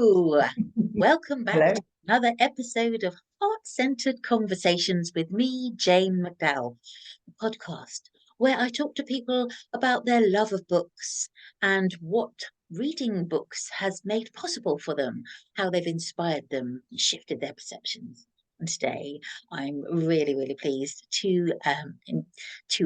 Hello, welcome back Hello. to another episode of Heart-Centered Conversations with me, Jane McDowell, a podcast where I talk to people about their love of books and what reading books has made possible for them, how they've inspired them, shifted their perceptions. And today, I'm really pleased to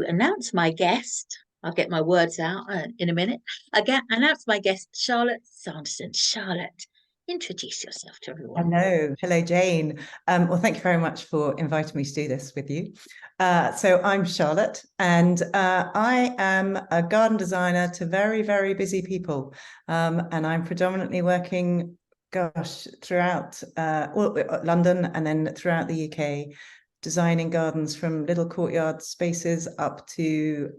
announce my guest. I'll get my words out in a minute. Again, announce my guest, Charlotte Sanderson. Charlotte, introduce yourself to everyone. Hello, Jane. Well, thank you very much for inviting me to do this with you. So I'm Charlotte, and I am a garden designer to very busy people. And I'm predominantly working, throughout London and then throughout the UK, designing gardens from little courtyard spaces up to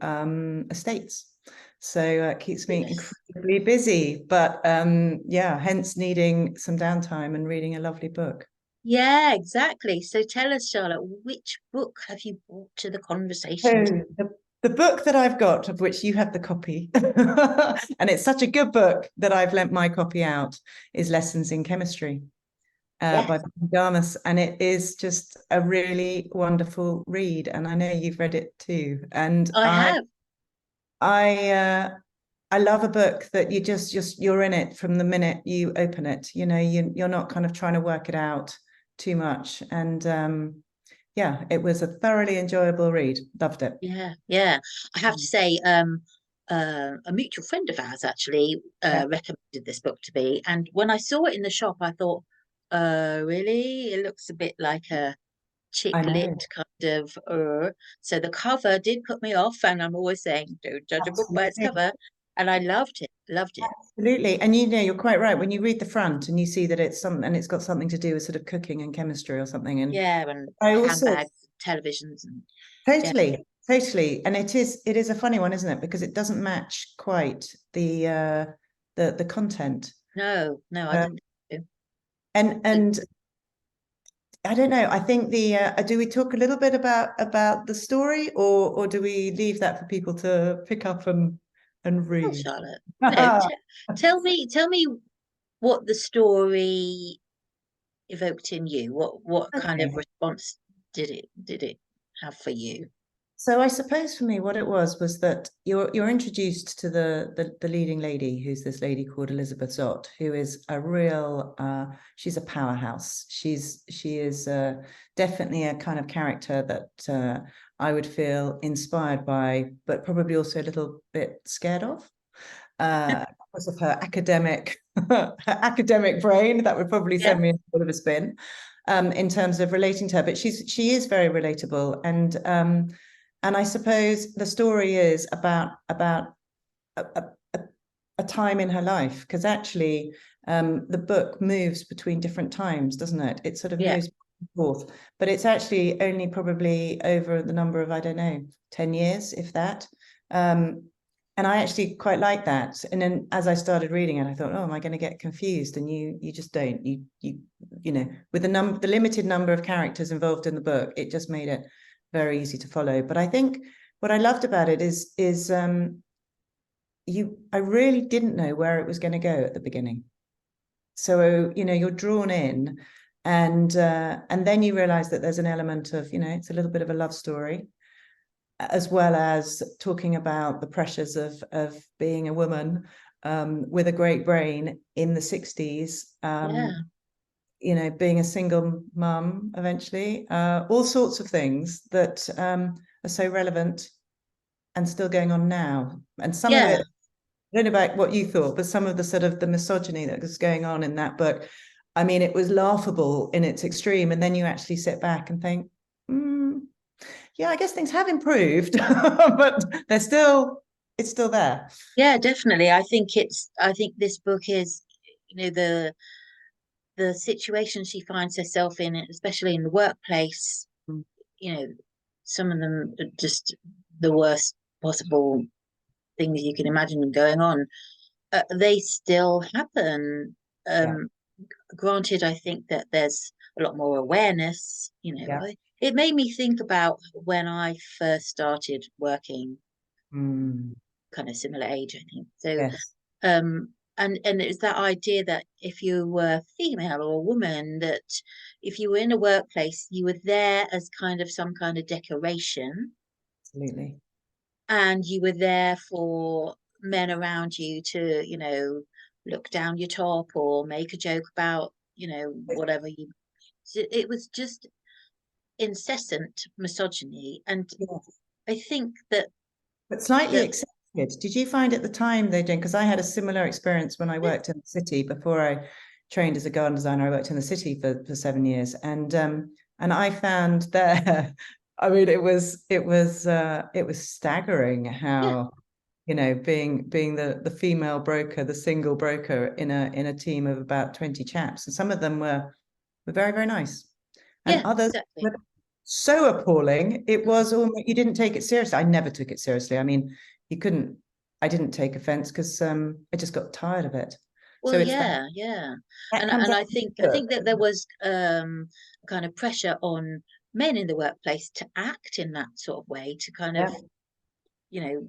estates. So it keeps me incredibly busy, but yeah, hence needing some downtime and reading a lovely book. Yeah, exactly. So tell us, Charlotte, which book have you brought to the conversation? So the book that I've got, of which you have the copy, and it's such a good book that I've lent my copy out, is Lessons in Chemistry Yes, by Bonnie Garmus, and it is just a really wonderful read. And I know you've read it too. And I have. I I love a book that you're in it from the minute you open it. You know, you're not kind of trying to work it out too much. And yeah, it was a thoroughly enjoyable read. Loved it. Yeah. I have to say, a mutual friend of ours actually Yeah, recommended this book to me, and when I saw it in the shop, I thought, really? It looks a bit like a chick I lit know. kind of. So the cover did put me off, and I'm always saying, don't judge a book by its Absolutely. cover. And I loved it, loved it. Absolutely. And you know, you're quite right. When you read the front and you see that it's something and it's got something to do with sort of cooking and chemistry or something. And Yeah, and I also handbags, televisions, and yeah, totally. And it is a funny one, isn't it? Because it doesn't match quite the content. no, I Uh, didn't. Think so. and I don't know. I think the do we talk a little bit about the story, or do we leave that for people to pick up and Oh, read? Charlotte, no, tell me what the story evoked in you. What kind of Okay. response did it have for you? So I suppose for me, what it was that you're introduced to the leading lady, who's this lady called Elizabeth Zott, who is a real she's a powerhouse. She is definitely a kind of character that I would feel inspired by, but probably also a little bit scared of. Because of her her academic brain, that would probably Yeah, send me a bit of a spin in terms of relating to her. But she is very relatable, and I suppose the story is about a, a, a time in her life, because actually the book moves between different times, doesn't it? It sort of yeah, moves back and forth, but it's actually only probably over the number of, I don't know, 10 years, if that. Um, and I actually quite like that. And then as I started reading it, I thought, oh, am I going to get confused? And you just don't. You know, with the limited number of characters involved in the book, it just made it very easy to follow. But I think what I loved about it is I really didn't know where it was going to go at the beginning. So you know, you're drawn in, and then you realize that there's an element of, you know, it's a little bit of a love story, as well as talking about the pressures of being a woman with a great brain in the 60s. yeah, You know, being a single mum eventually, all sorts of things that are so relevant and still going on now. And some of yeah, it, I don't know about what you thought, but some of the sort of the misogyny that was going on in that book, I mean, it was laughable in its extreme. And then you actually sit back and think, yeah, I guess things have improved, but it's still there. yeah. Definitely, I think this book is, the situation she finds herself in, especially in the workplace. You know, some of them are just the worst possible things you can imagine going on. They still happen. Yeah, Granted, I think that there's a lot more awareness. yeah. It made me think about when I first started working, Mm, kind of similar age, I think. So, yes. and it's that idea that if you were female or a woman, that if you were in a workplace, you were there as kind of some kind of decoration, Absolutely. and you were there for men around you to, look down your top or make a joke about, whatever you. So it was just incessant misogyny, and Yes. I think that But slightly that accepted. Did you find at the time they did? Because I had a similar experience when I yeah, worked in the city before I trained as a garden designer. I worked in the city for 7 years, and I found there, I mean, it was staggering yeah, how, being the female broker, the single broker in a team of about 20 chaps, and some of them were very, very nice, and yeah, others exactly. were so appalling. It was almost, you didn't take it seriously. I never took it seriously. I mean, you couldn't. I didn't take offense because I just got tired of it. So Well, it's that yeah, yeah, that comes and out I in the think that there book. was kind of pressure on men in the workplace to act in that sort of way, to kind of, Yeah, you know,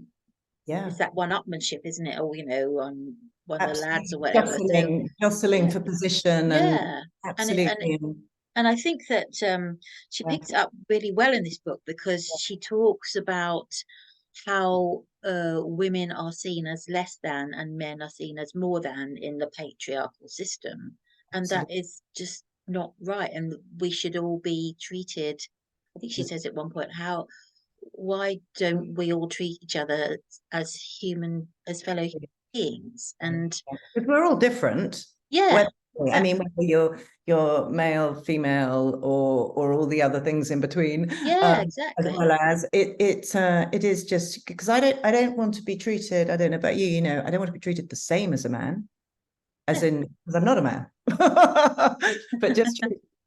yeah, it's that one-upmanship, isn't it? Or on one of the lads or absolutely. whatever. So Jostling yeah, for position, and yeah, and absolutely, and I think that she yeah, picked it up really well in this book, because she talks about how women are seen as less than and men are seen as more than in the patriarchal system. And that absolutely. is just not right. And we should all be treated. I think she says at one point, why don't we all treat each other as as fellow beings? And Because we're all different. yeah, Whether, I mean, exactly. whether you're male, female, or all the other things in between, Yeah, as exactly. well as it is just because I don't want to be treated. I don't know about you, I don't want to be treated the same as a man, as Yeah, in because I'm not a man,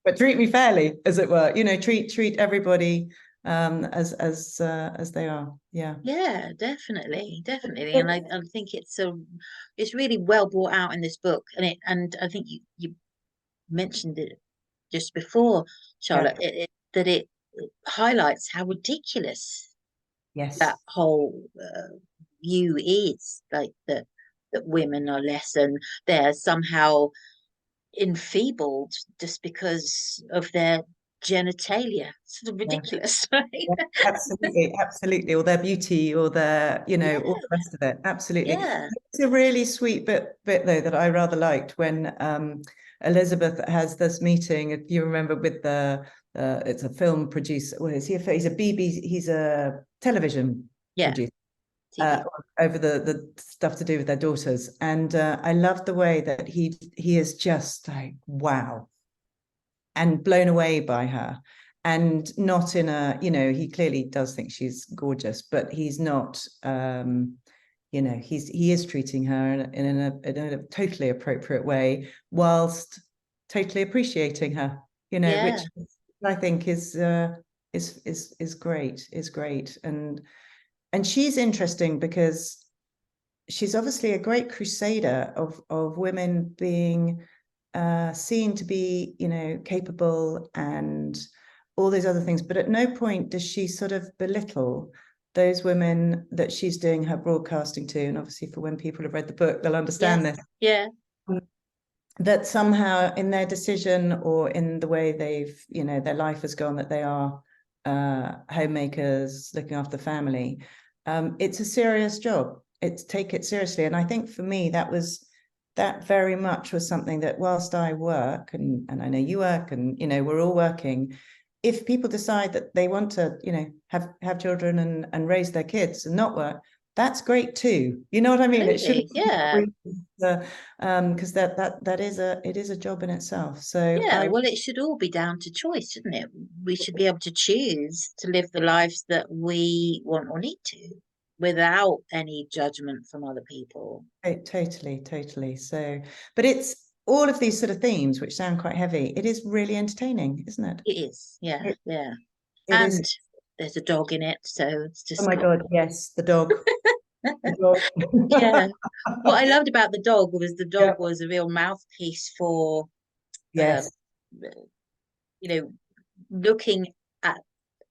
but treat me fairly, as it were. Treat everybody as they are. Yeah. yeah, definitely, definitely. And I think it's really well brought out in this book. And I think you mentioned it just before, Yeah. Charlotte, that it highlights how ridiculous that Yes. whole view is, like that women are less and they're somehow enfeebled just because of their genitalia. It's sort of Yeah. ridiculous, right? Yeah, absolutely, absolutely. Or their beauty, or their, all Yeah, the rest of it. Absolutely. yeah, It's a really sweet bit though that I rather liked when Elizabeth has this meeting. If you remember, with it's a film producer. Well, he's a BBC. He's a television yeah. producer. Uh, TV. over the stuff to do with their daughters, and I love the way that he is just like, wow, and blown away by her, and not in a, he clearly does think she's gorgeous, but he's not, he is treating her in a totally appropriate way, whilst totally appreciating her, Yeah, which I think is great. And she's interesting because she's obviously a great crusader of women being seen to be, capable and all those other things. But at no point does she sort of belittle those women that she's doing her broadcasting to. And obviously, for when people have read the book, they'll understand yes, this. yeah, That somehow in their decision, or in the way they've, their life has gone, that they are homemakers looking after the family. It's a serious job. Take it seriously. And I think for me, that very much was something that, whilst I work, and I know you work, and we're all working, if people decide that they want to, have children and raise their kids and not work, that's great too. You know what I mean? It shouldn't absolutely, yeah. because it is a job in itself. So Yeah, well, it should all be down to choice, shouldn't it? We should be able to choose to live the lives that we want or need to, without any judgment from other people. totally. So, but it's all of these sort of themes which sound quite heavy. It is really entertaining, isn't it? It is, yeah, It, yeah. it is. And there's a dog in it, so it's Oh just my got. God, yes, the dog. The Yeah. dog. What I loved about the Yeah. dog was a real mouthpiece for, um, Yes, you know, looking at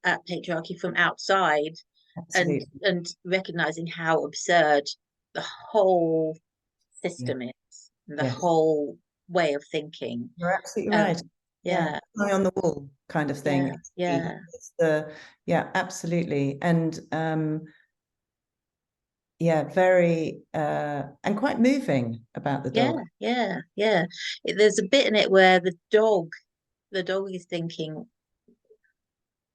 patriarchy from outside, and absolutely. recognizing how absurd the whole Yeah. system is. the Yes. whole way of thinking. You're absolutely right. Yeah. Eye on the wall kind of thing. Yeah. Yeah, absolutely. And yeah, very and quite moving about the dog. Yeah. There's a bit in it where the dog is thinking,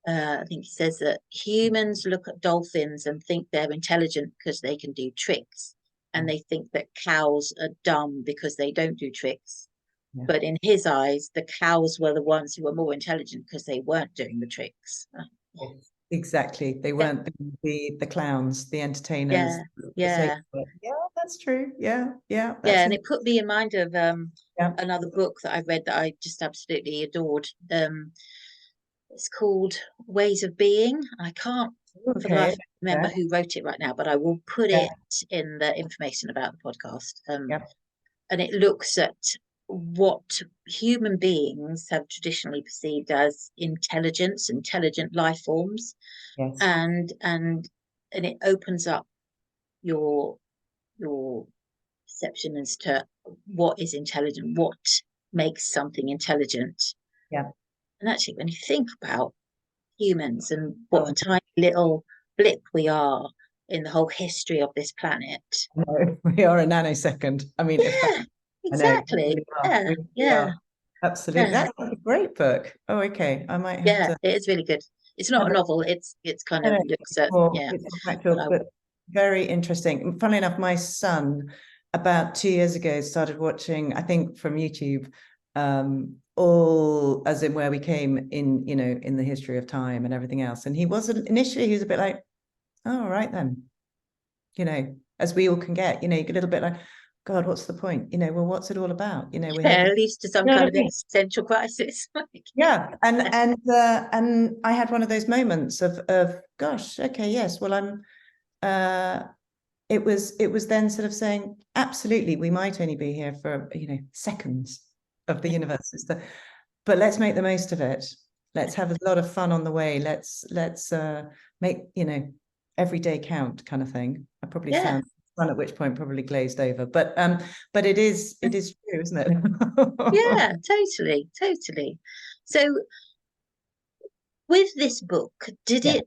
I think he says that humans look at dolphins and think they're intelligent because they can do tricks, and they think that cows are dumb because they don't do tricks. Yeah. But in his eyes, the cows were the ones who were more intelligent because they weren't doing the tricks. Exactly. They weren't the clowns, the entertainers. Yeah. Yeah, that's true. Yeah. And it put me in mind of Yeah. another book that I read that I just absolutely adored. It's called Ways of Being. I can't for the life Okay. remember who wrote it right now, but I will put Yeah. it in the information about the podcast. Yeah. And it looks at what human beings have traditionally perceived as intelligent life forms, Yes. and it opens up your perception as to what is intelligent, what makes something intelligent. Yeah. And actually, when you think about humans and what Oh, a tiny little blip we are in the whole history of this planet. no, we are a nanosecond. I mean, if that, Yeah, I know, we exactly. really are. We really are. Absolutely. Yeah, That's a great book. Oh, okay. I might have yeah. to It is really good. It's not have a novel. It's kind of looks at it's more but factual, but very interesting. And funnily enough, my son about 2 years ago started watching, I think from YouTube, all as in where we came in, in the history of time and everything else. And he wasn't initially, he was a bit like, oh, all right then, as we all can get, you get a little bit like, God, what's the point? Well, what's it all about? We're here at least to some kind of existential crisis. Yeah, and I had one of those moments of gosh, okay, yes, well, it was then sort of saying, absolutely, we might only be here for seconds of the universe, but let's make the most of it. Let's have a lot of fun on the way. Let's make every day count, kind of thing. I probably sound fun at which point probably glazed over, but it is true, isn't it? Yeah, totally. So with this book, did it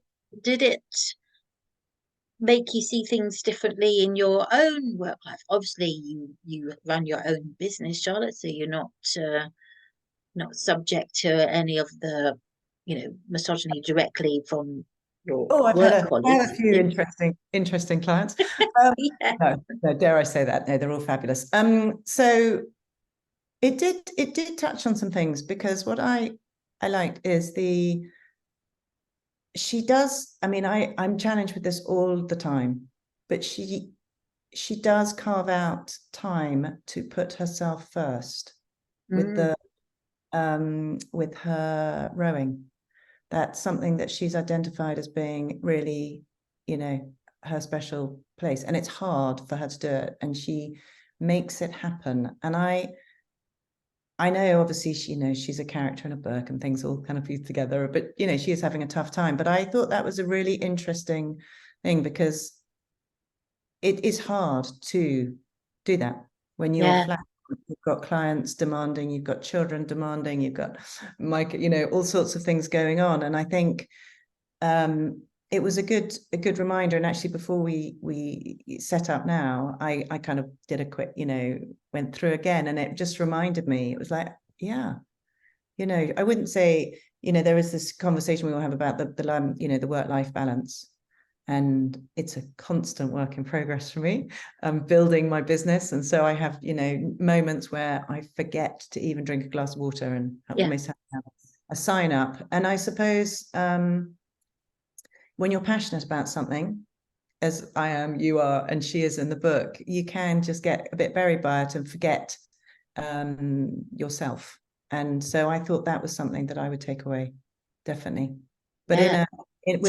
make you see things differently in your own work life? Obviously, you run your own business, Charlotte, so you're not subject to any of the misogyny directly from your Oh, work I had colleagues. a few interesting clients. Yeah. No, dare I say that? No, they're all fabulous. So it did touch on some things, because what I liked is she does. I mean, I'm challenged with this all the time, but she does carve out time to put herself first with with her rowing. That's something that she's identified as being really, her special place. And it's hard for her to do it. And she makes it happen. And I know, obviously, she's a character in a book and things all kind of fused together, but, she is having a tough time. But I thought that was a really interesting thing, because it is hard to do that when you're flat. You've got clients demanding, you've got children demanding, you've got all sorts of things going on. And I think it was a good reminder. And actually, before we set up now, I kind of did a quick, went through again, and it just reminded me. It was like, yeah, I wouldn't say, there is this conversation we all have about the work-life balance. And it's a constant work in progress for me. I'm building my business. And so I have, moments where I forget to even drink a glass of water, and I almost have a sign up. And I suppose when you're passionate about something, as I am, you are, and she is in the book, you can just get a bit buried by it and forget yourself. And so I thought that was something that I would take away, definitely. But so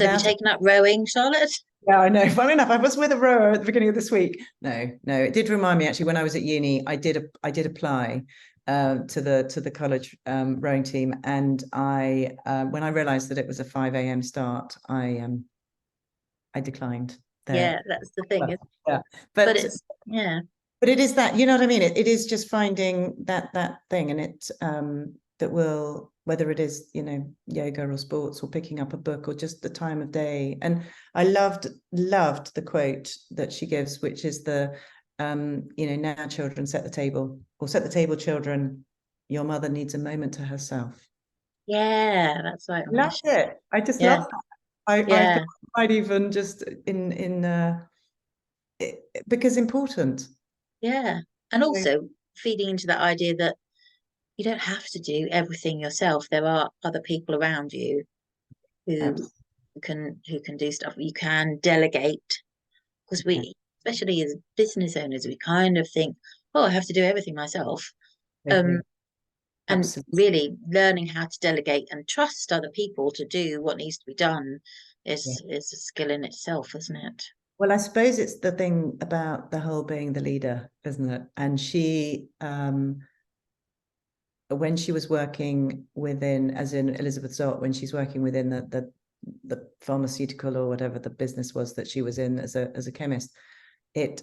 have you taken up rowing, Charlotte? Yeah, I know. Funny enough, I was with a rower at the beginning of this week. No, it did remind me, actually, when I was at uni, I did apply to the college rowing team, and I when I realised that it was a 5 a.m. start, I declined there. Yeah, that's the thing. Yeah, but it's But it is that, you know what I mean? It is just finding that thing, and it that will, whether it is, you know, yoga or sports or picking up a book or just the time of day. And I loved the quote that she gives, which is the you know, now children set the table, or set the table, children, your mother needs a moment to herself. Yeah, that's right. Loved it. I just Yeah, love that. I yeah, thought I might even just because important. yeah. And So, also feeding into that idea that you don't have to do everything yourself. There are other people around you who absolutely. who can do stuff. You can delegate, because we, especially as business owners, we kind of think, oh, I have to do everything myself. Um, and Absolutely. really learning how to delegate and trust other people to do what needs to be done Yeah. is a skill in itself, isn't it? Well, I suppose it's the thing about the whole being the leader, isn't it? And she, when she was working within, as in Elizabeth Zott, when she's working within the pharmaceutical or whatever the business was that she was in as a chemist, it,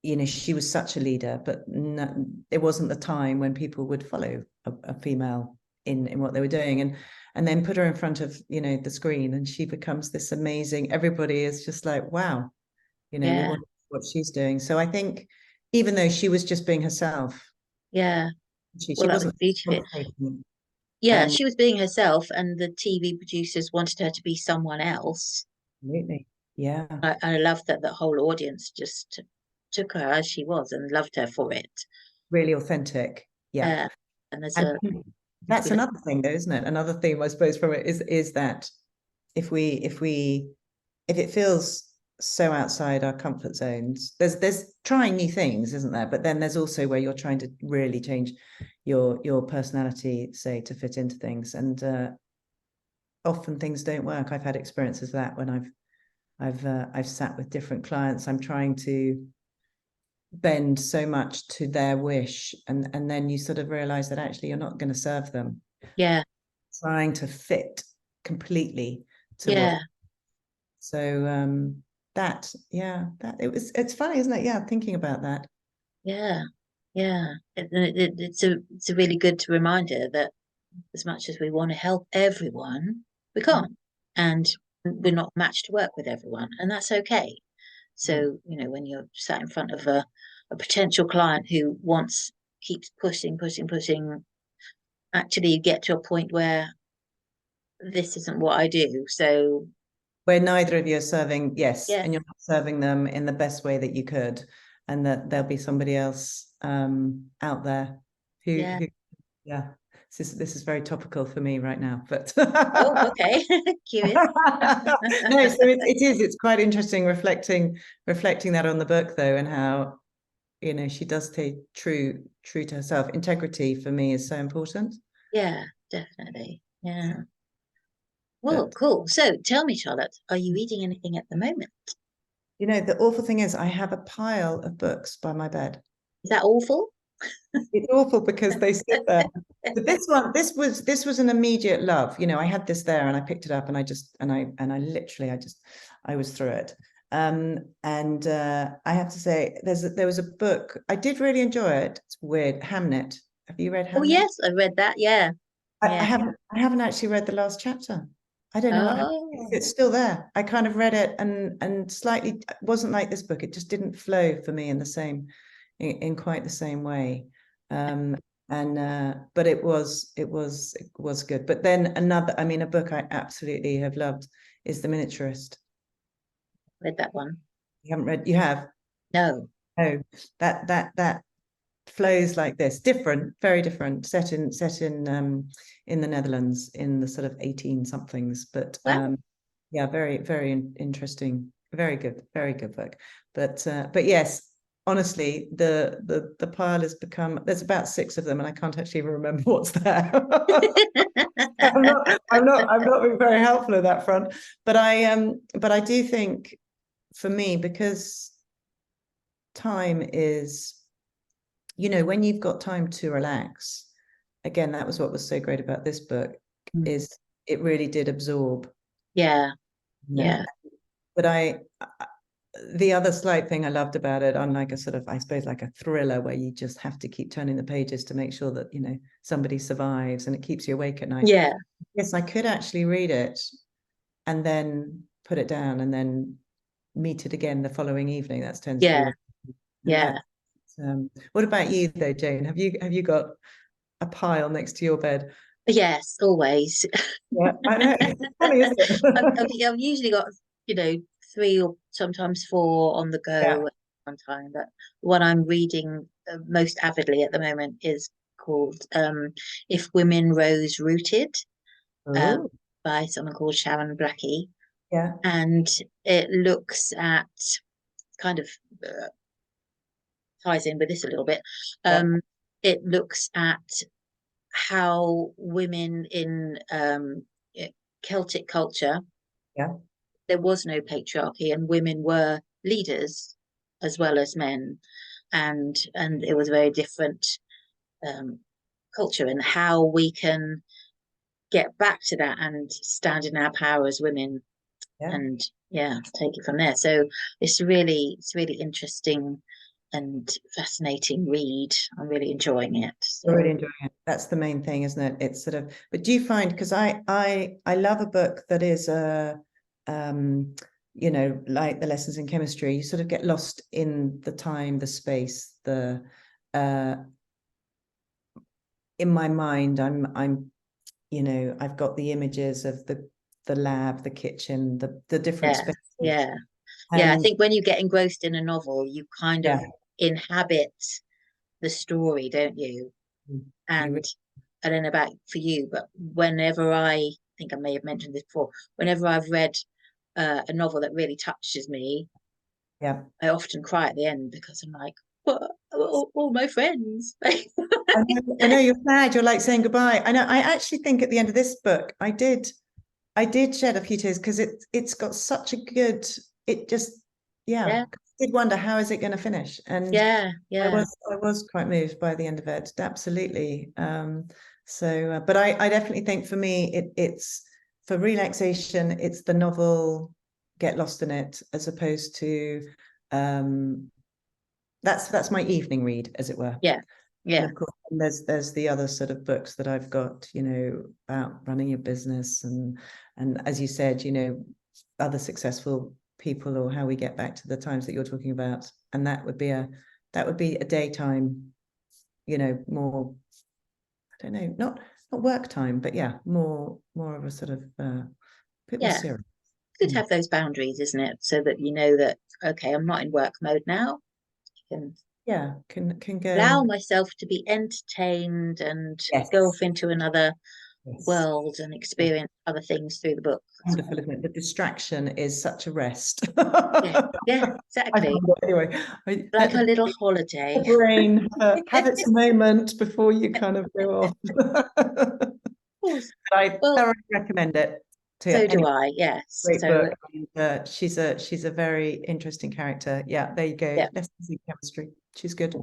you know, she was such a leader, but no, it wasn't the time when people would follow a female in what they were doing, and then put her in front of, you know, the screen, and she becomes this amazing. Everybody is just like, wow, you know, we Yeah, want what she's doing. So I think even though she was just being herself, yeah. she Well, that was the wasn't beauty of it. complicating. Yeah, And she was being herself, and the TV producers wanted her to be someone else. absolutely, yeah, I love that the whole audience just took her as she was and loved her for it. really authentic. Yeah. Uh, and there's And a that's we look, another thing though, isn't it? Another theme, I suppose, from it is that if it feels so outside our comfort zones, there's trying new things, isn't there? But then there's also where you're trying to really change your personality, say, to fit into things. And often things don't work. I've had experiences of that when I've sat with different clients. I'm trying to bend so much to their wish, and then you sort of realize that actually you're not going to serve them. yeah, Trying to fit completely to what. yeah, So that, yeah, that it's funny, isn't it? Yeah, thinking about that. yeah, yeah. It's a really good reminder that as much as we want to help everyone, we can't, and we're not matched to work with everyone, and that's okay. So, you know, when you're sat in front of a potential client who keeps pushing, pushing, pushing, actually you get to a point where this isn't what I do. So, Where neither of you are serving, yes, yes, and you're not serving them in the best way that you could, and that there'll be somebody else out there yeah. who yeah. This is very topical for me right now, but Oh, okay. Curious. no, so it is. It's quite interesting reflecting that on the book though, and how, you know, she does stay true to herself. Integrity for me is so important. Yeah, definitely. Yeah. Well, But cool. So tell me, Charlotte, are you reading anything at the moment? you know, the awful thing is I have a pile of books by my bed. Is that awful? It's awful because they sit there. But this one, this was an immediate love. You know, I had this there and I picked it up and I literally I was through it. And I have to say, there was a book I did really enjoy it. It's weird, Hamnet. Have you read Oh, Hamnet? yes, I read that. Yeah. I Yeah. haven't actually read the last chapter. I don't know what happened. Oh, It's still there. I kind of read it and slightly, it wasn't like this book. It just didn't flow for me in the same in quite the same way. Um, and but it was good. But then another, I mean, a book I absolutely have loved is The Miniaturist. read that one. You haven't read? You have? No. Oh, that flows like this, different, very different, set in the Netherlands in the sort of 18 somethings, but Wow. yeah, very interesting, very good book. But yes, honestly, the pile has become, there's about 6 of them and I can't actually even remember what's there. I'm not being very helpful at that front, but I do think for me, because time is, you know, when you've got time to relax, again, that was what was so great about this book, Mm. is it really did absorb. Yeah. You know, Yeah. but the other slight thing I loved about it, unlike a sort of, I suppose, like a thriller where you just have to keep turning the pages to make sure that, you know, somebody survives and it keeps you awake at night. Yeah. Yes, I could actually read it and then put it down and then meet it again the following evening. That tends to be Yeah. what about you though, Jane? Have you got a pile next to your bed? Yes, always. Yeah, I know. It's funny, isn't it? I've usually got, you know, 3 or sometimes 4 on the Yeah. go at one time. But what I'm reading most avidly at the moment is called If Women Rose Rooted, um, Oh, by someone called Sharon Blackie. yeah, And it looks at kind of ties in with this a little bit. yeah, It looks at how women in Celtic culture, yeah, there was no patriarchy and women were leaders as well as men, and it was a very different um, culture, and how we can get back to that and stand in our power as women, yeah. and yeah, take it from there. So it's really interesting and fascinating read. I'm really enjoying it. We're really So enjoying it. That's the main thing, isn't it? It's sort of, but do you find, because I love a book that is um, you know, like the lessons in chemistry, you sort of get lost in the time, the space, the uh in my mind, you know, I've got the images of the lab, the kitchen, the different yeah, spaces. yeah. Yeah, I And think when you get engrossed in a novel, you kind yeah, of inhabit the story, don't you? you And I don't know about for you, but whenever I think I may have mentioned this before, whenever I've read a novel that really touches me, yeah. I often cry at the end because I'm like, what? All my friends. I know you're sad. You're like saying goodbye. I know. I actually think at the end of this book, I did shed a few tears because it's got such a good. It just, yeah. Yeah, I did wonder how is it going to finish, and yeah, yeah, I was quite moved by the end of it. Absolutely. So, but I definitely think for me, it's for relaxation. It's the novel, get lost in it, as opposed to that's my evening read, as it were. yeah, And yeah, of course, there's the other sort of books that I've got, you know, about running your business and as you said, you know, other successful people or how we get back to the times that you're talking about. And that would be a daytime, you know, more, I don't know, not work time, but yeah, more of a sort of bit more yeah. serious. Good to Mm. have those boundaries, isn't it? So that you know that, okay, I'm not in work mode now. I can Yeah, can go allow and myself to be entertained and go yes, off into another yes. world and Yes. experience other things through the book as Wonderful, well. isn't it? The distraction is such a rest. Yeah, yeah, I exactly. find it anyway. Like Let a little the holiday. brain have its moment before you kind of go off. Course. I Well, thoroughly recommend it so to do any I, yes. great So, book. And, she's a very interesting character. Yeah, there you go. yeah, Lessons in chemistry. She's good.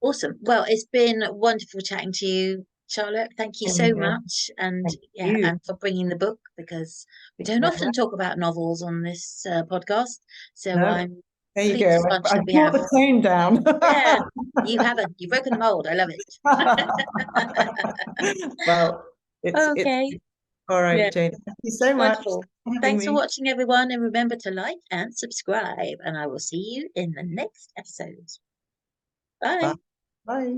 awesome. Well, it's been wonderful chatting to you, Charlotte. Thank you so And, much. And thank yeah, you. and for bringing the book because we Thank you don't very often much. talk about novels on this podcast. So No, I'm there you go. pleased much I that we brought have. the tone down. Yeah, you haven't. You've broken the mold. I love it. Well, it's Okay. all right, Yeah, Jane. Thank you so much wonderful. for having Thanks for me. watching, everyone. And remember to like and subscribe. And I will see you in the next episode. Bye. Bye. Bye.